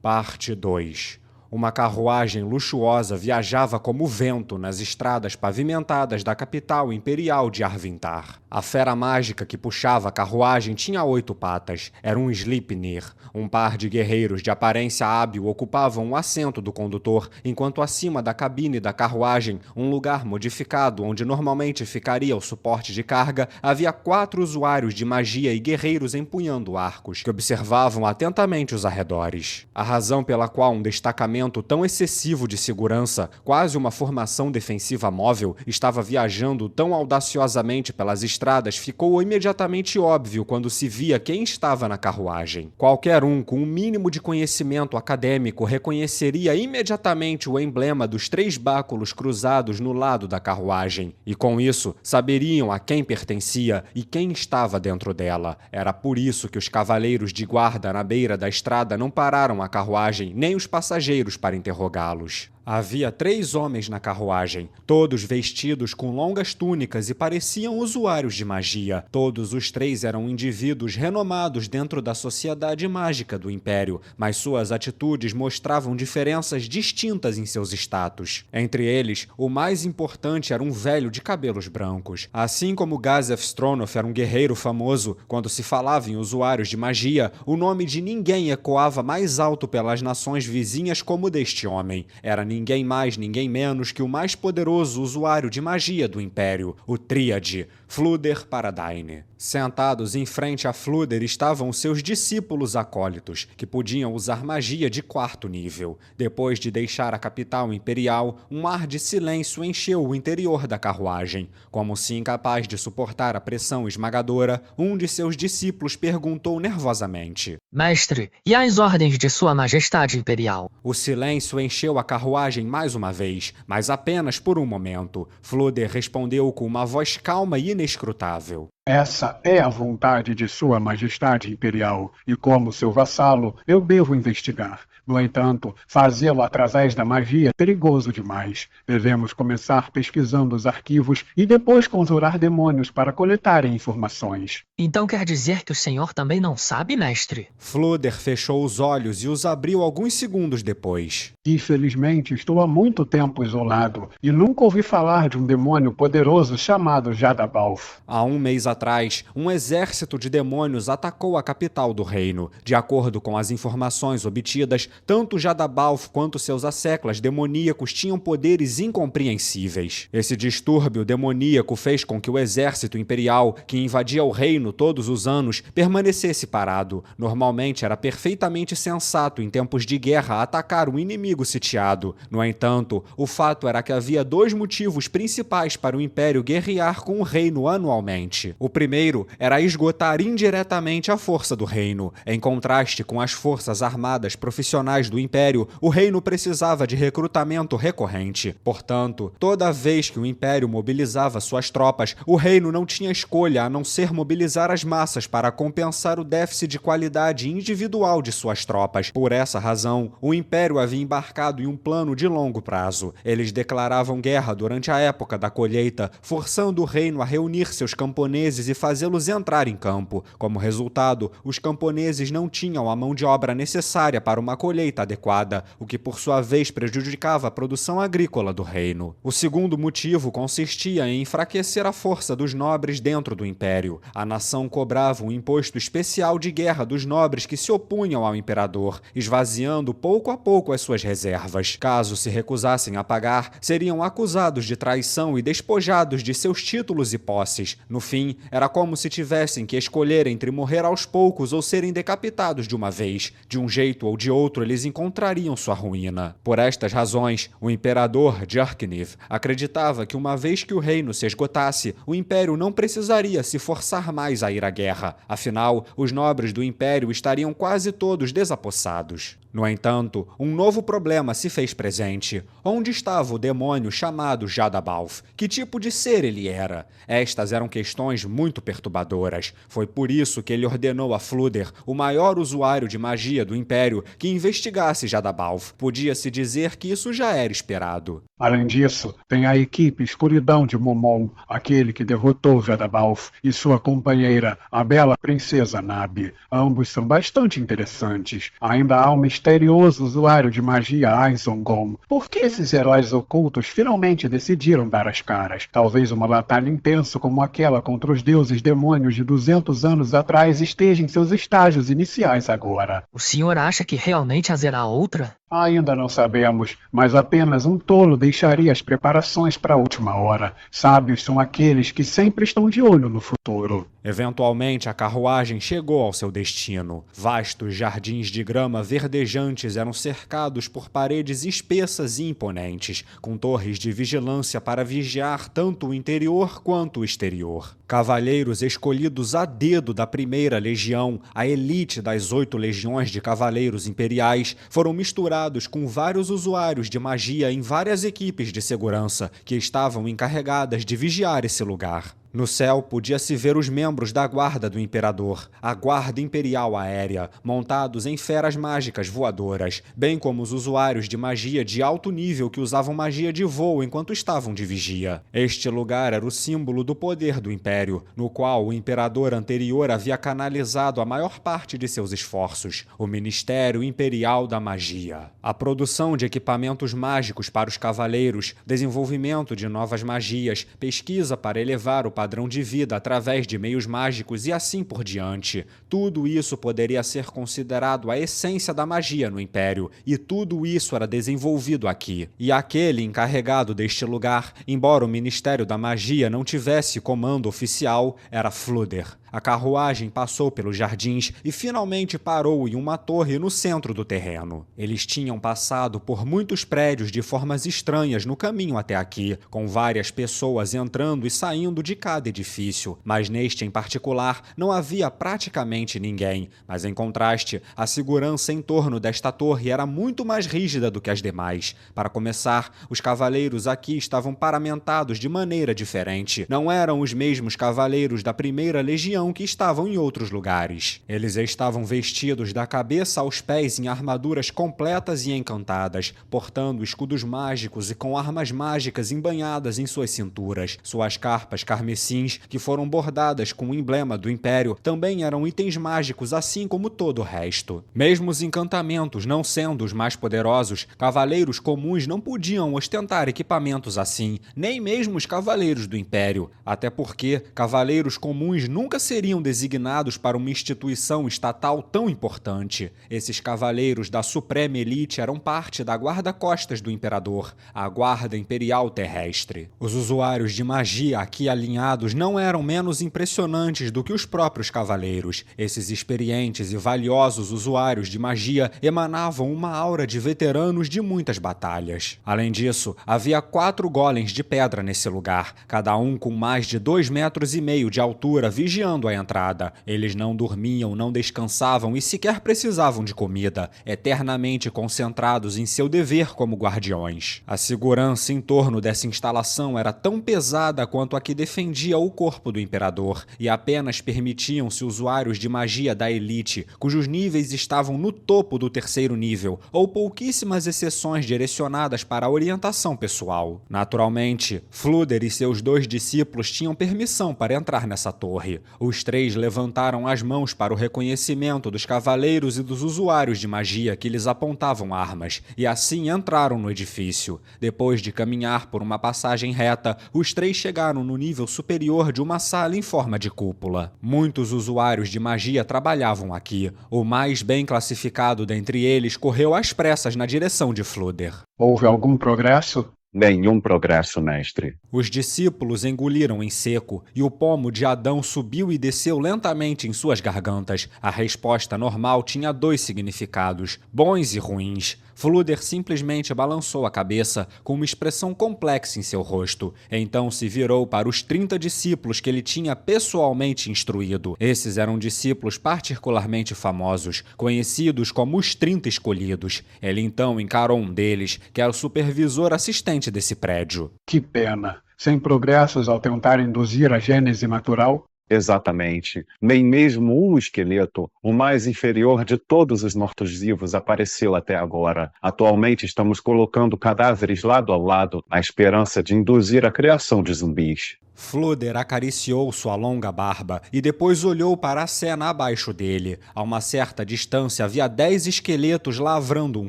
Parte 2. Uma carruagem luxuosa viajava como vento nas estradas pavimentadas da capital imperial de Arvintar. A fera mágica que puxava a carruagem tinha 8 patas. Era um Sleipnir. Um par de guerreiros de aparência hábil ocupavam o assento do condutor, enquanto acima da cabine da carruagem, um lugar modificado onde normalmente ficaria o suporte de carga, havia 4 usuários de magia e guerreiros empunhando arcos, que observavam atentamente os arredores. A razão pela qual um destacamento tão excessivo de segurança, quase uma formação defensiva móvel, estava viajando tão audaciosamente pelas estradas ficou imediatamente óbvio quando se via quem estava na carruagem. Qualquer um com um mínimo de conhecimento acadêmico reconheceria imediatamente o emblema dos 3 báculos cruzados no lado da carruagem, e com isso saberiam a quem pertencia e quem estava dentro dela. Era por isso que os cavaleiros de guarda na beira da estrada não pararam a carruagem, nem os passageiros para interrogá-los. Havia 3 homens na carruagem, todos vestidos com longas túnicas e pareciam usuários de magia. Todos os 3 eram indivíduos renomados dentro da sociedade mágica do Império, mas suas atitudes mostravam diferenças distintas em seus status. Entre eles, o mais importante era um velho de cabelos brancos. Assim como Gazef Stronov era um guerreiro famoso, quando se falava em usuários de magia, o nome de ninguém ecoava mais alto pelas nações vizinhas como o deste homem. Era ninguém mais, ninguém menos que o mais poderoso usuário de magia do Império, o Tríade, Fluder Paradaine. Sentados em frente a Fluder estavam seus discípulos acólitos, que podiam usar magia de 4º nível. Depois de deixar a capital imperial, um ar de silêncio encheu o interior da carruagem. Como se incapaz de suportar a pressão esmagadora, um de seus discípulos perguntou nervosamente: Mestre, e as ordens de Sua Majestade Imperial? O silêncio encheu a carruagem mais uma vez, mas apenas por um momento. Fluder respondeu com uma voz calma e inescrutável: Essa é a vontade de Sua Majestade Imperial, e como seu vassalo, eu devo investigar. No entanto, fazê-lo através da magia é perigoso demais. Devemos começar pesquisando os arquivos e depois conjurar demônios para coletarem informações. Então quer dizer que o senhor também não sabe, mestre? Fluder fechou os olhos e os abriu alguns segundos depois. Infelizmente, estou há muito tempo isolado e nunca ouvi falar de um demônio poderoso chamado Jadabalf. Há um mês atrás, um exército de demônios atacou a capital do reino. De acordo com as informações obtidas, tanto Jadabalf quanto seus asseclas demoníacos tinham poderes incompreensíveis. Esse distúrbio demoníaco fez com que o exército imperial, que invadia o reino todos os anos, permanecesse parado. Normalmente era perfeitamente sensato em tempos de guerra atacar um inimigo sitiado. No entanto, o fato era que havia 2 motivos principais para o Império guerrear com o reino anualmente. O primeiro era esgotar indiretamente a força do reino. Em contraste com as forças armadas profissionais do Império, o reino precisava de recrutamento recorrente. Portanto, toda vez que o Império mobilizava suas tropas, o reino não tinha escolha a não ser mobilizar as massas para compensar o déficit de qualidade individual de suas tropas. Por essa razão, o Império havia embarcado em um plano de longo prazo. Eles declaravam guerra durante a época da colheita, forçando o reino a reunir seus camponeses e fazê-los entrar em campo. Como resultado, os camponeses não tinham a mão de obra necessária para uma colheita adequada, o que por sua vez prejudicava a produção agrícola do reino. O segundo motivo consistia em enfraquecer a força dos nobres dentro do Império. A nação cobrava um imposto especial de guerra dos nobres que se opunham ao imperador, esvaziando pouco a pouco as suas reservas. Caso se recusassem a pagar, seriam acusados de traição e despojados de seus títulos e posses. No fim, era como se tivessem que escolher entre morrer aos poucos ou serem decapitados de uma vez. De um jeito ou de outro, eles encontrariam sua ruína. Por estas razões, o imperador Djurkniv acreditava que uma vez que o reino se esgotasse, o império não precisaria se forçar mais a ir à guerra. Afinal, os nobres do império estariam quase todos desapossados. No entanto, um novo problema se fez presente. Onde estava o demônio chamado Jadabalf? Que tipo de ser ele era? Estas eram questões muito perturbadoras. Foi por isso que ele ordenou a Fluder, o maior usuário de magia do Império, que investigasse Jadabalf. Podia-se dizer que isso já era esperado. Além disso, tem a equipe Escuridão de Momon, aquele que derrotou Jadabalf, e sua companheira, a bela princesa Nabi. Ambos são bastante interessantes. Ainda há um misterioso usuário de magia Aizongon. Por que esses heróis ocultos finalmente decidiram dar as caras? Talvez uma batalha intensa como aquela contra os deuses demônios de 200 anos atrás esteja em seus estágios iniciais agora. O senhor acha que realmente haverá outra? Ainda não sabemos, mas apenas um tolo deixaria as preparações para a última hora. Sábios são aqueles que sempre estão de olho no futuro. Eventualmente, a carruagem chegou ao seu destino. Vastos jardins de grama verdejantes eram cercados por paredes espessas e imponentes, com torres de vigilância para vigiar tanto o interior quanto o exterior. Cavaleiros escolhidos a dedo da primeira legião, a elite das 8 legiões de cavaleiros imperiais, foram misturados com vários usuários de magia em várias equipes de segurança que estavam encarregadas de vigiar esse lugar. No céu, podia-se ver os membros da Guarda do Imperador, a Guarda Imperial Aérea, montados em feras mágicas voadoras, bem como os usuários de magia de alto nível que usavam magia de voo enquanto estavam de vigia. Este lugar era o símbolo do poder do Império, no qual o imperador anterior havia canalizado a maior parte de seus esforços, o Ministério Imperial da Magia. A produção de equipamentos mágicos para os cavaleiros, desenvolvimento de novas magias, pesquisa para elevar o padrão de vida através de meios mágicos e assim por diante. Tudo isso poderia ser considerado a essência da magia no Império, e tudo isso era desenvolvido aqui. E aquele encarregado deste lugar, embora o Ministério da Magia não tivesse comando oficial, era Fluder. A carruagem passou pelos jardins e finalmente parou em uma torre no centro do terreno. Eles tinham passado por muitos prédios de formas estranhas no caminho até aqui, com várias pessoas entrando e saindo de cada edifício, mas neste em particular não havia praticamente ninguém. Mas em contraste, a segurança em torno desta torre era muito mais rígida do que as demais. Para começar, os cavaleiros aqui estavam paramentados de maneira diferente. Não eram os mesmos cavaleiros da primeira legião que estavam em outros lugares. Eles estavam vestidos da cabeça aos pés em armaduras completas e encantadas, portando escudos mágicos e com armas mágicas embanhadas em suas cinturas. Suas carpas carmesins, que foram bordadas com o emblema do Império, também eram itens mágicos, assim como todo o resto. Mesmo os encantamentos não sendo os mais poderosos, cavaleiros comuns não podiam ostentar equipamentos assim, nem mesmo os cavaleiros do Império, até porque cavaleiros comuns nunca seriam designados para uma instituição estatal tão importante. Esses cavaleiros da Suprema Elite eram parte da guarda-costas do Imperador, a Guarda Imperial Terrestre. Os usuários de magia aqui alinhados não eram menos impressionantes do que os próprios cavaleiros. Esses experientes e valiosos usuários de magia emanavam uma aura de veteranos de muitas batalhas. Além disso, havia 4 golems de pedra nesse lugar, cada um com mais de 2,5 metros de altura, vigiando a entrada. Eles não dormiam, não descansavam e sequer precisavam de comida, eternamente concentrados em seu dever como guardiões. A segurança em torno dessa instalação era tão pesada quanto a que defendia o corpo do imperador, e apenas permitiam-se usuários de magia da elite, cujos níveis estavam no topo do 3º nível, ou pouquíssimas exceções direcionadas para a orientação pessoal. Naturalmente, Fluder e seus 2 discípulos tinham permissão para entrar nessa torre. Os 3 levantaram as mãos para o reconhecimento dos cavaleiros e dos usuários de magia que lhes apontavam armas, e assim entraram no edifício. Depois de caminhar por uma passagem reta, os 3 chegaram no nível superior de uma sala em forma de cúpula. Muitos usuários de magia trabalhavam aqui. O mais bem classificado dentre eles correu às pressas na direção de Fluder. Houve algum progresso? Nenhum progresso, mestre. Os discípulos engoliram em seco, e o pomo de Adão subiu e desceu lentamente em suas gargantas. A resposta normal tinha 2 significados, bons e ruins. Fluder simplesmente balançou a cabeça, com uma expressão complexa em seu rosto. Então se virou para os 30 discípulos que ele tinha pessoalmente instruído. Esses eram discípulos particularmente famosos, conhecidos como os 30 escolhidos. Ele então encarou um deles, que era o supervisor assistente desse prédio. Que pena. Sem progressos ao tentar induzir a gênese natural? Exatamente. Nem mesmo um esqueleto, o mais inferior de todos os mortos-vivos, apareceu até agora. Atualmente estamos colocando cadáveres lado a lado, na esperança de induzir a criação de zumbis. Flooder acariciou sua longa barba e depois olhou para a cena abaixo dele. A uma certa distância havia 10 esqueletos lavrando um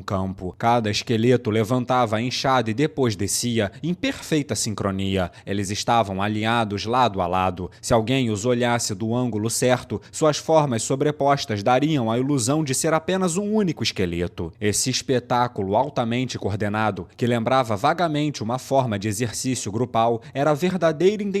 campo. Cada esqueleto levantava a enxada e depois descia, em perfeita sincronia. Eles estavam alinhados lado a lado. Se alguém os olhasse do ângulo certo, suas formas sobrepostas dariam a ilusão de ser apenas um único esqueleto. Esse espetáculo altamente coordenado, que lembrava vagamente uma forma de exercício grupal, era a verdadeira identidade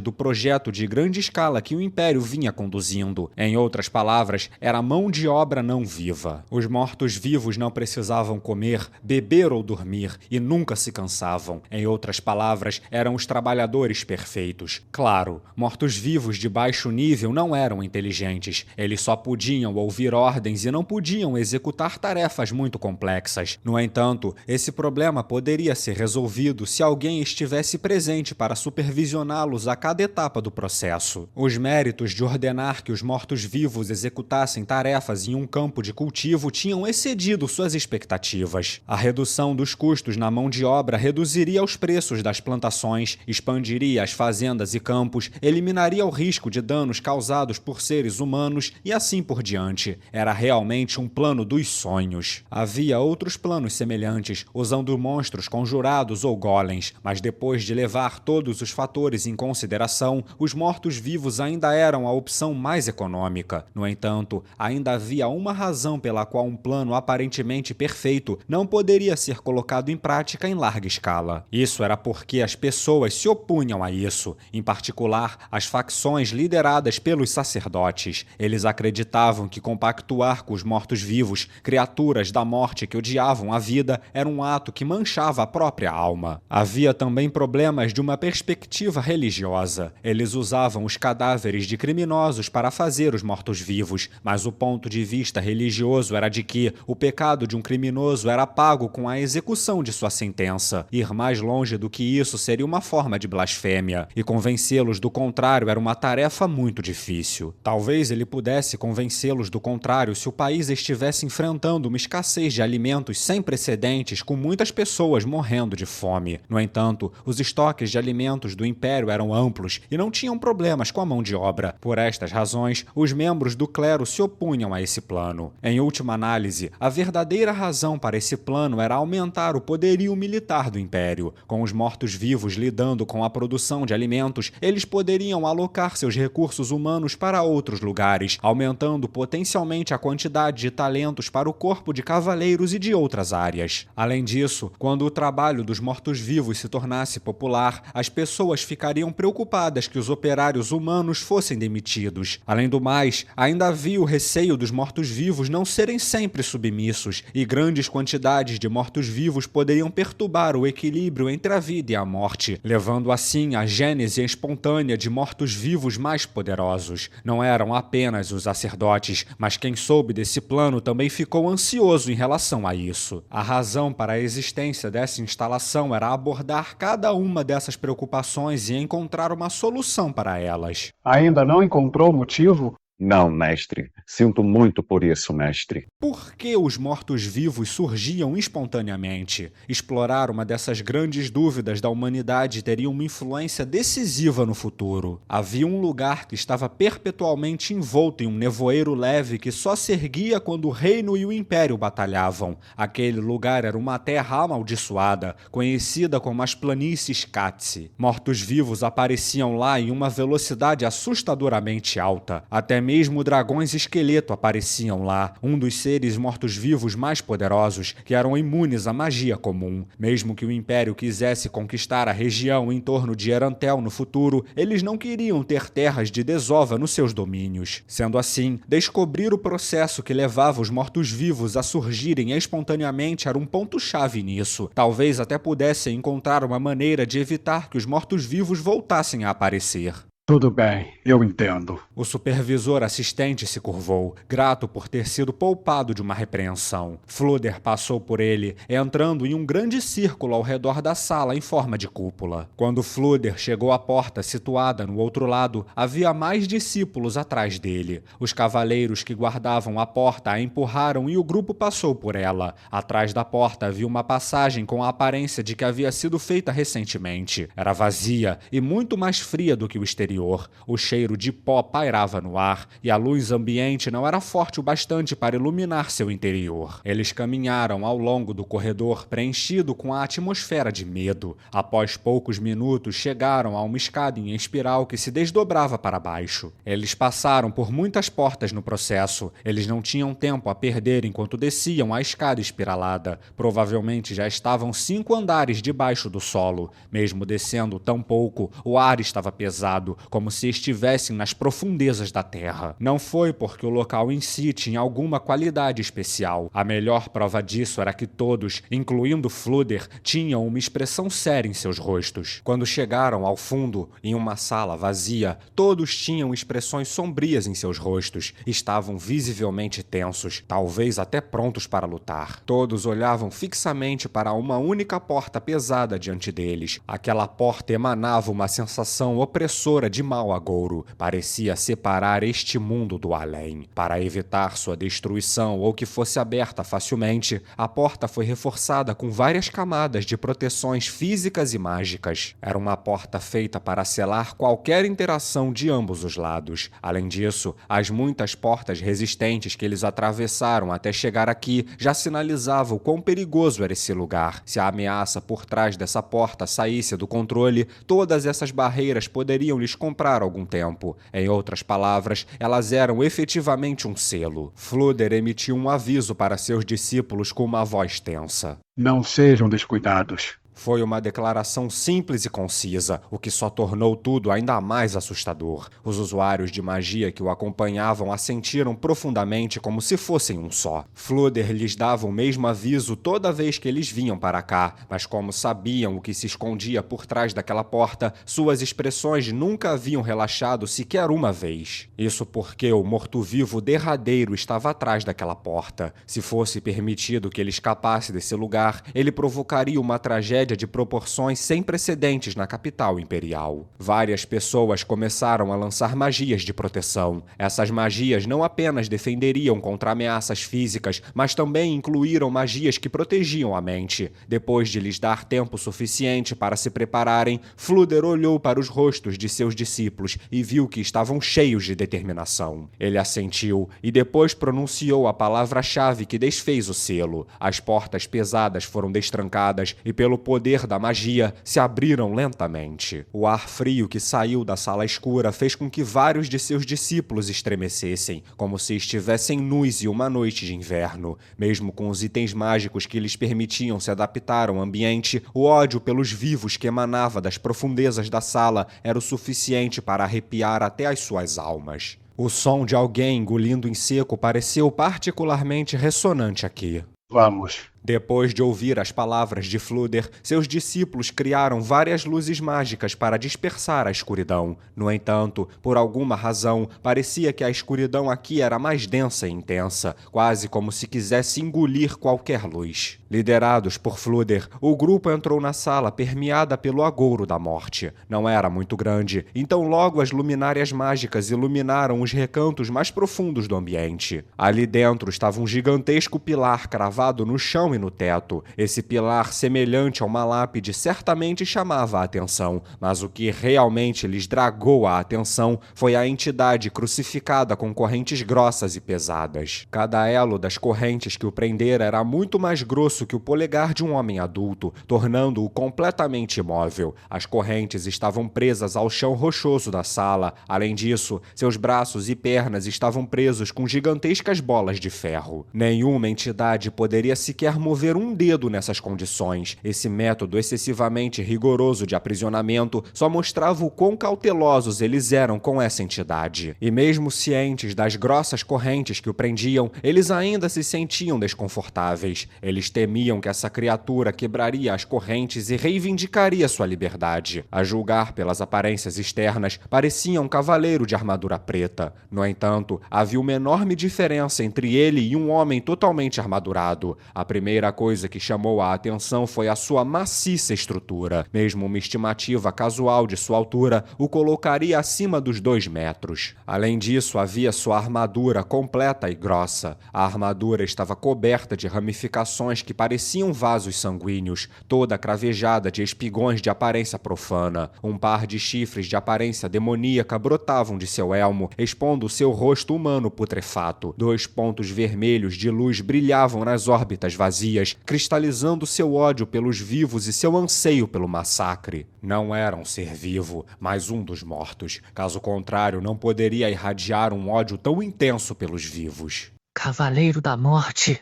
do projeto de grande escala que o Império vinha conduzindo. Em outras palavras, era mão de obra não viva. Os mortos-vivos não precisavam comer, beber ou dormir e nunca se cansavam. Em outras palavras, eram os trabalhadores perfeitos. Claro, mortos-vivos de baixo nível não eram inteligentes. Eles só podiam ouvir ordens e não podiam executar tarefas muito complexas. No entanto, esse problema poderia ser resolvido se alguém estivesse presente para supervisionar a cada etapa do processo. Os méritos de ordenar que os mortos-vivos executassem tarefas em um campo de cultivo tinham excedido suas expectativas. A redução dos custos na mão de obra reduziria os preços das plantações, expandiria as fazendas e campos, eliminaria o risco de danos causados por seres humanos e assim por diante. Era realmente um plano dos sonhos. Havia outros planos semelhantes, usando monstros conjurados ou golems, mas depois de levar todos os fatores em consideração, os mortos-vivos ainda eram a opção mais econômica. No entanto, ainda havia uma razão pela qual um plano aparentemente perfeito não poderia ser colocado em prática em larga escala. Isso era porque as pessoas se opunham a isso, em particular as facções lideradas pelos sacerdotes. Eles acreditavam que compactuar com os mortos-vivos, criaturas da morte que odiavam a vida, era um ato que manchava a própria alma. Havia também problemas de uma perspectiva religiosa. Eles usavam os cadáveres de criminosos para fazer os mortos-vivos, mas o ponto de vista religioso era de que o pecado de um criminoso era pago com a execução de sua sentença. Ir mais longe do que isso seria uma forma de blasfêmia, e convencê-los do contrário era uma tarefa muito difícil. Talvez ele pudesse convencê-los do contrário se o país estivesse enfrentando uma escassez de alimentos sem precedentes, com muitas pessoas morrendo de fome. No entanto, os estoques de alimentos do Império eram amplos e não tinham problemas com a mão de obra. Por estas razões, os membros do clero se opunham a esse plano. Em última análise, a verdadeira razão para esse plano era aumentar o poderio militar do Império. Com os mortos-vivos lidando com a produção de alimentos, eles poderiam alocar seus recursos humanos para outros lugares, aumentando potencialmente a quantidade de talentos para o corpo de cavaleiros e de outras áreas. Além disso, quando o trabalho dos mortos-vivos se tornasse popular, as pessoas ficariam preocupadas que os operários humanos fossem demitidos. Além do mais, ainda havia o receio dos mortos-vivos não serem sempre submissos, e grandes quantidades de mortos-vivos poderiam perturbar o equilíbrio entre a vida e a morte, levando assim à gênese espontânea de mortos-vivos mais poderosos. Não eram apenas os sacerdotes, mas quem soube desse plano também ficou ansioso em relação a isso. A razão para a existência dessa instalação era abordar cada uma dessas preocupações e encontrar uma solução para elas. Ainda não encontrou motivo? Não, mestre. Sinto muito por isso, mestre. Por que os mortos-vivos surgiam espontaneamente? Explorar uma dessas grandes dúvidas da humanidade teria uma influência decisiva no futuro. Havia um lugar que estava perpetualmente envolto em um nevoeiro leve que só se erguia quando o reino e o império batalhavam. Aquele lugar era uma terra amaldiçoada, conhecida como as planícies Katsi. Mortos-vivos apareciam lá em uma velocidade assustadoramente alta. Até mesmo dragões esqueleto apareciam lá, um dos seres mortos-vivos mais poderosos, que eram imunes à magia comum. Mesmo que o Império quisesse conquistar a região em torno de Erantel no futuro, eles não queriam ter terras de desova nos seus domínios. Sendo assim, descobrir o processo que levava os mortos-vivos a surgirem espontaneamente era um ponto-chave nisso. Talvez até pudessem encontrar uma maneira de evitar que os mortos-vivos voltassem a aparecer. Tudo bem, eu entendo. O supervisor assistente se curvou, grato por ter sido poupado de uma repreensão. Flúder passou por ele, entrando em um grande círculo ao redor da sala em forma de cúpula. Quando Flúder chegou à porta situada no outro lado, havia mais discípulos atrás dele. Os cavaleiros que guardavam a porta a empurraram e o grupo passou por ela. Atrás da porta havia uma passagem com a aparência de que havia sido feita recentemente. Era vazia e muito mais fria do que o exterior. O cheiro de pó pairava no ar e a luz ambiente não era forte o bastante para iluminar seu interior. Eles caminharam ao longo do corredor preenchido com a atmosfera de medo. Após poucos minutos, chegaram a uma escada em espiral que se desdobrava para baixo. Eles passaram por muitas portas no processo. Eles não tinham tempo a perder enquanto desciam a escada espiralada. Provavelmente já estavam 5 andares debaixo do solo. Mesmo descendo tão pouco, o ar estava pesado, como se estivessem nas profundezas da terra. Não foi porque o local em si tinha alguma qualidade especial. A melhor prova disso era que todos, incluindo Flúder, tinham uma expressão séria em seus rostos. Quando chegaram ao fundo, em uma sala vazia, todos tinham expressões sombrias em seus rostos. Estavam visivelmente tensos, talvez até prontos para lutar. Todos olhavam fixamente para uma única porta pesada diante deles. Aquela porta emanava uma sensação opressora de mau agouro, parecia separar este mundo do além. Para evitar sua destruição ou que fosse aberta facilmente, a porta foi reforçada com várias camadas de proteções físicas e mágicas. Era uma porta feita para selar qualquer interação de ambos os lados. Além disso, as muitas portas resistentes que eles atravessaram até chegar aqui já sinalizavam quão perigoso era esse lugar. Se a ameaça por trás dessa porta saísse do controle, todas essas barreiras poderiam lhes comprar algum tempo. Em outras palavras, elas eram efetivamente um selo. Flúder emitiu um aviso para seus discípulos com uma voz tensa. Não sejam descuidados. Foi uma declaração simples e concisa, o que só tornou tudo ainda mais assustador. Os usuários de magia que o acompanhavam assentiram profundamente como se fossem um só. Flúder lhes dava o mesmo aviso toda vez que eles vinham para cá, mas como sabiam o que se escondia por trás daquela porta, suas expressões nunca haviam relaxado sequer uma vez. Isso porque o morto-vivo derradeiro estava atrás daquela porta. Se fosse permitido que ele escapasse desse lugar, ele provocaria uma tragédia de proporções sem precedentes na capital imperial. Várias pessoas começaram a lançar magias de proteção. Essas magias não apenas defenderiam contra ameaças físicas, mas também incluíram magias que protegiam a mente. Depois de lhes dar tempo suficiente para se prepararem, Flúder olhou para os rostos de seus discípulos e viu que estavam cheios de determinação. Ele assentiu e depois pronunciou a palavra-chave que desfez o selo. As portas pesadas foram destrancadas e, pelo poder da magia, se abriram lentamente. O ar frio que saiu da sala escura fez com que vários de seus discípulos estremecessem, como se estivessem nus em uma noite de inverno. Mesmo com os itens mágicos que lhes permitiam se adaptar ao ambiente, o ódio pelos vivos que emanava das profundezas da sala era o suficiente para arrepiar até as suas almas. O som de alguém engolindo em seco pareceu particularmente ressonante aqui. Vamos. Depois de ouvir as palavras de Flúder, seus discípulos criaram várias luzes mágicas para dispersar a escuridão. No entanto, por alguma razão, parecia que a escuridão aqui era mais densa e intensa, quase como se quisesse engolir qualquer luz. Liderados por Flúder, o grupo entrou na sala permeada pelo agouro da morte. Não era muito grande, então logo as luminárias mágicas iluminaram os recantos mais profundos do ambiente. Ali dentro estava um gigantesco pilar cravado no chão e no teto. Esse pilar, semelhante a uma lápide, certamente chamava a atenção, mas o que realmente lhes dragou a atenção foi a entidade crucificada com correntes grossas e pesadas. Cada elo das correntes que o prendera era muito mais grosso que o polegar de um homem adulto, tornando-o completamente imóvel. As correntes estavam presas ao chão rochoso da sala. Além disso, seus braços e pernas estavam presos com gigantescas bolas de ferro. Nenhuma entidade poderia sequer ousar mover um dedo nessas condições. Esse método excessivamente rigoroso de aprisionamento só mostrava o quão cautelosos eles eram com essa entidade. E mesmo cientes das grossas correntes que o prendiam, eles ainda se sentiam desconfortáveis. Eles temiam que essa criatura quebraria as correntes e reivindicaria sua liberdade. A julgar pelas aparências externas, parecia um cavaleiro de armadura preta. No entanto, havia uma enorme diferença entre ele e um homem totalmente armadurado. A primeira coisa que chamou a atenção foi a sua maciça estrutura. Mesmo uma estimativa casual de sua altura o colocaria acima dos 2 metros. Além disso, havia sua armadura completa e grossa. A armadura estava coberta de ramificações que pareciam vasos sanguíneos, toda cravejada de espigões de aparência profana. Um par de chifres de aparência demoníaca brotavam de seu elmo, expondo seu rosto humano putrefato. 2 pontos vermelhos de luz brilhavam nas órbitas vazias, cristalizando seu ódio pelos vivos e seu anseio pelo massacre. Não era um ser vivo, mas um dos mortos. Caso contrário, não poderia irradiar um ódio tão intenso pelos vivos. Cavaleiro da Morte,